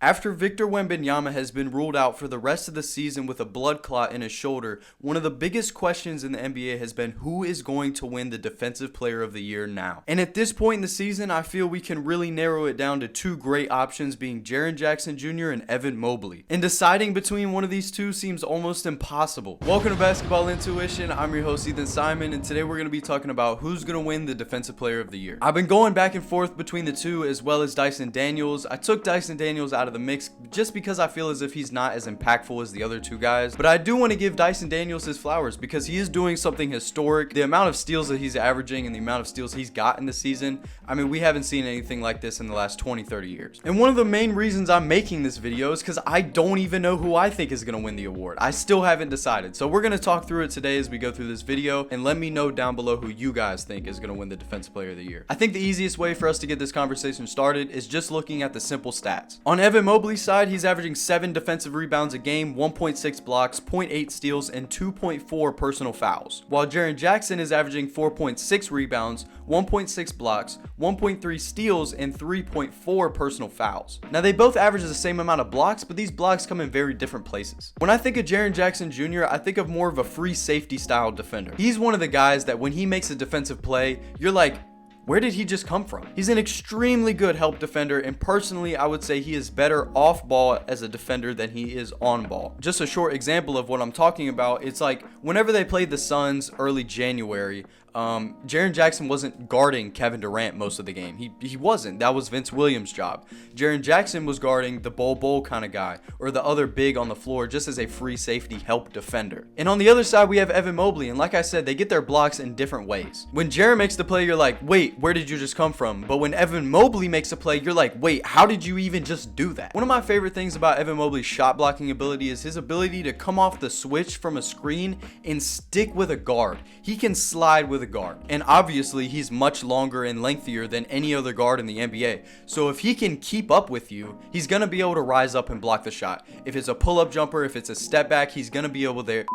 After Victor Wembanyama has been ruled out for the rest of the season with a blood clot in his shoulder, one of the biggest questions in the NBA has been who is going to win the Defensive Player of the Year now. And at this point in the season, I feel we can really narrow it down to two great options, being Jaren Jackson Jr. and Evan Mobley. And deciding between one of these two seems almost impossible. Welcome to Basketball Intuition. I'm your host Ethan Simon, and today we're going to be talking about who's going to win the Defensive Player of the Year. I've been going back and forth between the two as well as Dyson Daniels. I took Dyson Daniels out of the mix just because I feel as if he's not as impactful as the other two guys, but I do want to give Dyson Daniels his flowers because he is doing something historic. The amount of steals that he's averaging and the amount of steals he's got in the season, I mean, we haven't seen anything like this in the last 20-30 years. And one of the main reasons I'm making this video is because I don't even know who I think is going to win the award. I still haven't decided, so we're going to talk through it today as we go through this video, and let me know down below who you guys think is going to win the Defensive Player of the Year. I think the easiest way for us to get this conversation started is just looking at the simple stats. On Evan Mobley's side, he's averaging 7 defensive rebounds a game, 1.6 blocks, 0.8 steals, and 2.4 personal fouls. While Jaren Jackson is averaging 4.6 rebounds, 1.6 blocks, 1.3 steals, and 3.4 personal fouls. Now they both average the same amount of blocks, but these blocks come in very different places. When I think of Jaren Jackson Jr., I think of more of a free safety style defender. He's one of the guys that when he makes a defensive play, you're like, where did he just come from? He's an extremely good help defender, and personally, I would say he is better off ball as a defender than he is on ball. Just a short example of what I'm talking about, it's like whenever they played the Suns early January, Jaren Jackson wasn't guarding Kevin Durant most of the game. He wasn't. That was Vince Williams' job. Jaren Jackson was guarding the Bol kind of guy or the other big on the floor just as a free safety help defender. And on the other side, we have Evan Mobley. And like I said, they get their blocks in different ways. When Jaren makes the play, you're like, wait, where did you just come from? But when Evan Mobley makes a play, you're like, wait, how did you even just do that? One of my favorite things about Evan Mobley's shot blocking ability is his ability to come off the switch from a screen and stick with a guard. He can slide with a guard, and obviously he's much longer and lengthier than any other guard in the NBA, so if he can keep up with you, he's gonna be able to rise up and block the shot. If it's a pull-up jumper, if it's a step back, he's gonna be able to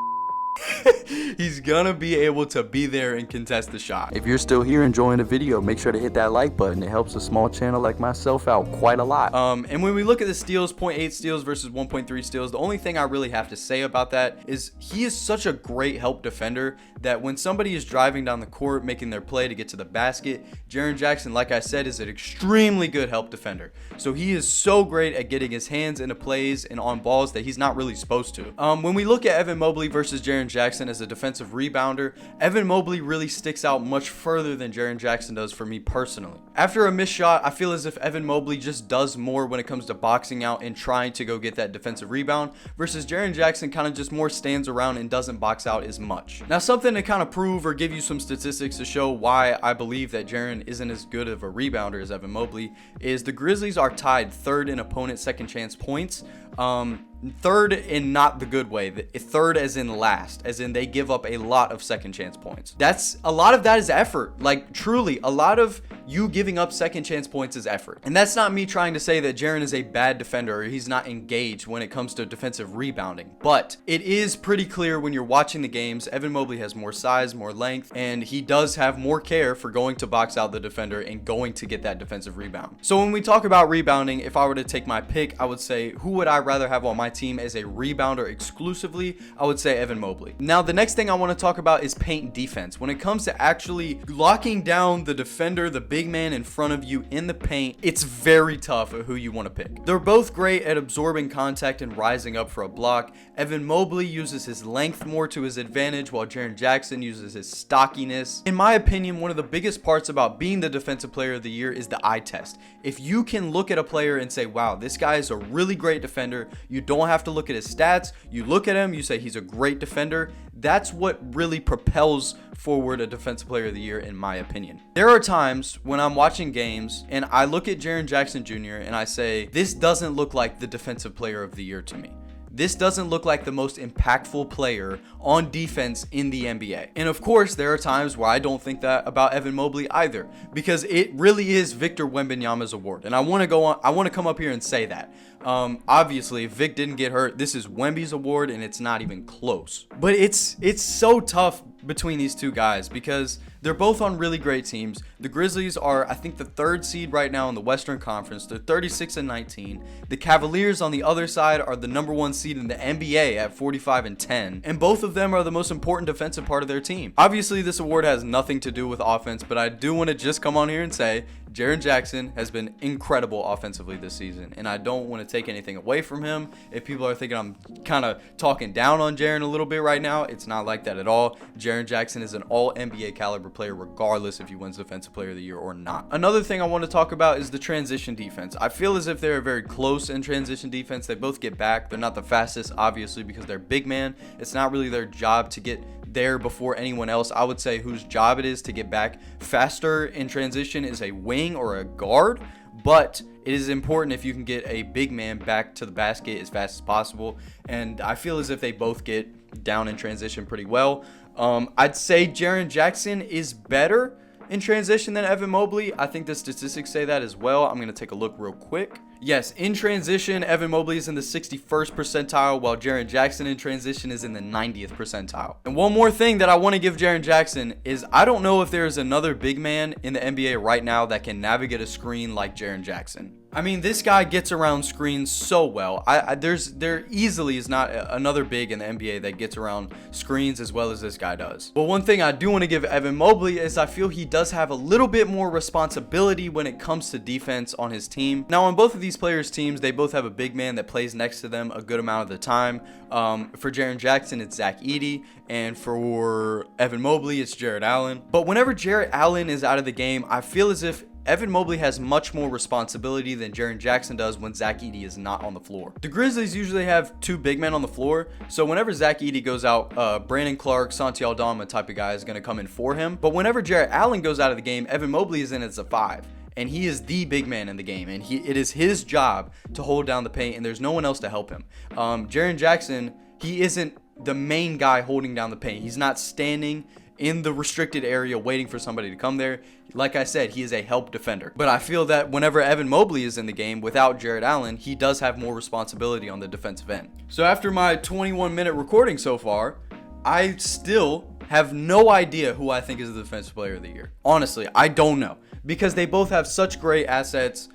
he's gonna be able to be there and contest the shot. If you're still here enjoying the video, make sure to hit that like button. It helps a small channel like myself out quite a lot. And when we look at the steals, 0.8 steals versus 1.3 steals, the only thing I really have to say about that is he is such a great help defender that when somebody is driving down the court making their play to get to the basket, Jaren Jackson, like I said, is an extremely good help defender. So he is so great at getting his hands into plays and on balls that he's not really supposed to. When we look at Evan Mobley versus Jaren Jackson as a defensive rebounder, Evan Mobley really sticks out much further than Jaren Jackson does for me personally. After a missed shot, I feel as if Evan Mobley just does more when it comes to boxing out and trying to go get that defensive rebound, versus Jaren Jackson kind of just more stands around and doesn't box out as much. Now, something to kind of prove or give you some statistics to show why I believe that Jaren isn't as good of a rebounder as Evan Mobley is the Grizzlies are tied third in opponent second chance points. Third in not the good way, third as in last, as in they give up a lot of second chance points. That's a lot of that is effort. Like truly, a lot of you giving up second chance points is effort. And that's not me trying to say that Jaren is a bad defender or he's not engaged when it comes to defensive rebounding. But it is pretty clear when you're watching the games, Evan Mobley has more size, more length, and he does have more care for going to box out the defender and going to get that defensive rebound. So when we talk about rebounding, if I were to take my pick, I would say who would I rather have on my team as a rebounder exclusively? I would say Evan Mobley. Now, the next thing I want to talk about is paint defense. When it comes to actually locking down the defender, the big man in front of you in the paint, it's very tough at who you want to pick. They're both great at absorbing contact and rising up for a block. Evan Mobley uses his length more to his advantage, while Jaren Jackson uses his stockiness. In my opinion, one of the biggest parts about being the Defensive Player of the Year is the eye test. If you can look at a player and say, wow, this guy is a really great defender, you don't have to look at his stats, you look at him, you say he's a great defender, that's what really propels forward a Defensive Player of the Year, in my opinion. There are times when I'm watching games and I look at Jaren Jackson Jr. and I say, this doesn't look like the Defensive Player of the Year to me. This doesn't look like the most impactful player on defense in the NBA. And of course, there are times where I don't think that about Evan Mobley either, because it really is Victor Wembanyama's award. And I want to come up here and say that. Obviously, if Vic didn't get hurt, this is Wemby's award, and it's not even close. But it's so tough between these two guys because They're both on really great teams. The Grizzlies are, I think, the 3rd seed right now in the Western Conference. They're 36-19. The Cavaliers on the other side are the number 1 seed in the NBA at 45-10. And both of them are the most important defensive part of their team. Obviously, this award has nothing to do with offense, but I do want to just come on here and say Jaren Jackson has been incredible offensively this season, and I don't want to take anything away from him. If people are thinking I'm kind of talking down on Jaren a little bit right now, it's not like that at all. Jaren Jackson is an all-NBA caliber player regardless if he wins Defensive Player of the Year or not. Another thing I want to talk about is the transition defense. I feel as if they're very close in transition defense. They both get back. They're not the fastest, obviously, because they're big man. It's not really their job to get there before anyone else. I would say whose job it is to get back faster in transition is a wing or a guard, but it is important if you can get a big man back to the basket as fast as possible, and I feel as if they both get down in transition pretty well. I'd say Jaren Jackson is better in transition than Evan Mobley. I think the statistics say that as well. I'm going to take a look real quick. Yes, in transition, Evan Mobley is in the 61st percentile, while Jaren Jackson in transition is in the 90th percentile. And one more thing that I want to give Jaren Jackson is I don't know if there's another big man in the NBA right now that can navigate a screen like Jaren Jackson. I mean, this guy gets around screens so well. There easily is not another big in the NBA that gets around screens as well as this guy does. But one thing I do want to give Evan Mobley is I feel he does have a little bit more responsibility when it comes to defense on his team. Now, on both of these players' teams, they both have a big man that plays next to them a good amount of the time. For Jaren Jackson, it's Zach Edey, and for Evan Mobley, it's Jarrett Allen. But whenever Jarrett Allen is out of the game, I feel as if Evan Mobley has much more responsibility than Jaren Jackson does when Zach Edey is not on the floor. The Grizzlies usually have 2 big men on the floor, so whenever Zach Edey goes out, Brandon Clark, Santi Aldama type of guy is going to come in for him. But whenever Jarrett Allen goes out of the game, Evan Mobley is in as a 5. And he is the big man in the game, and it is his job to hold down the paint, and there's no one else to help him. Jaren Jackson, he isn't the main guy holding down the paint. He's not standing in the restricted area waiting for somebody to come there. Like I said, he is a help defender. But I feel that whenever Evan Mobley is in the game without Jarrett Allen, he does have more responsibility on the defensive end. So after my 21-minute recording so far, I still have no idea who I think is the Defensive Player of the Year. Honestly, I don't know. Because they both have such great assets.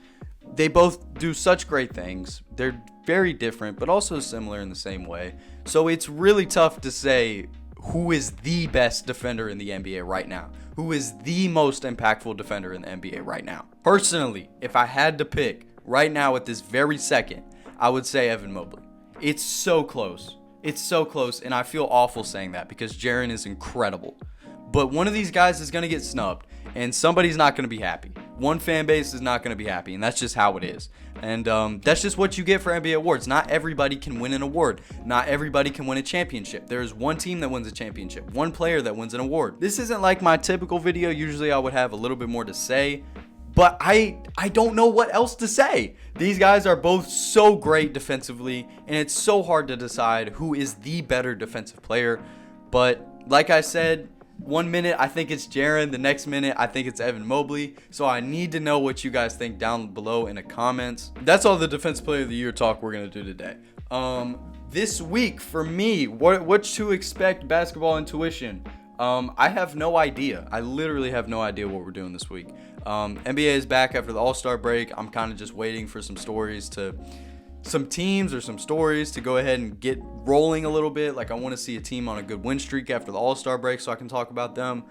They both do such great things. They're very different, but also similar in the same way. So it's really tough to say who is the best defender in the NBA right now. Who is the most impactful defender in the NBA right now. Personally, if I had to pick right now at this very second, I would say Evan Mobley. It's so close. It's so close, and I feel awful saying that because Jaren is incredible. But one of these guys is going to get snubbed, and somebody's not going to be happy. One fan base is not going to be happy, and that's just how it is. And that's just what you get for NBA awards. Not everybody can win an award. Not everybody can win a championship. There's one team that wins a championship, one player that wins an award. This isn't like my typical video. Usually I would have a little bit more to say, but I don't know what else to say. These guys are both so great defensively, and it's so hard to decide who is the better defensive player. But like I said, 1 minute I think it's Jaren, the next minute I think it's Evan Mobley. So I need to know what you guys think down below in the comments. That's all the Defensive Player of the Year talk we're going to do today. This week for me, what to expect basketball intuition. I have no idea. I literally have no idea what we're doing this week. NBA is back after the All-Star break. I'm kind of just waiting for some teams or some stories to go ahead and get rolling a little bit. Like I want to see a team on a good win streak after the All-Star break so I can talk about them.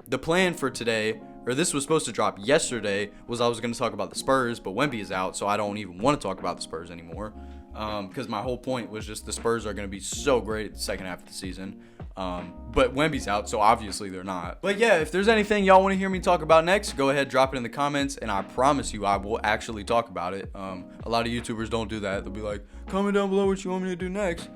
The plan for today, or this was supposed to drop yesterday, was I was going to talk about the Spurs, but Wemby is out, so I don't even want to talk about the Spurs anymore. Because my whole point was just the Spurs are going to be so great the second half of the season. But Wemby's out, so obviously they're not. But yeah, if there's anything y'all want to hear me talk about next, go ahead, drop it in the comments, and I promise you I will actually talk about it. A lot of YouTubers don't do that. They'll be like, comment down below what you want me to do next.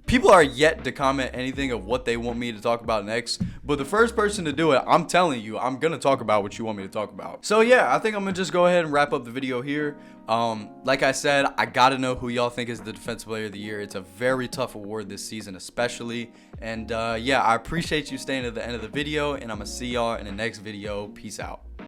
People are yet to comment anything of what they want me to talk about next, but the first person to do it, I'm telling you, I'm going to talk about what you want me to talk about. So yeah, I think I'm going to just go ahead and wrap up the video here. Like I said, I got to know who y'all think is the Defensive Player of the Year. It's a very tough award this season especially. And yeah, I appreciate you staying to the end of the video, and I'm going to see y'all in the next video. Peace out.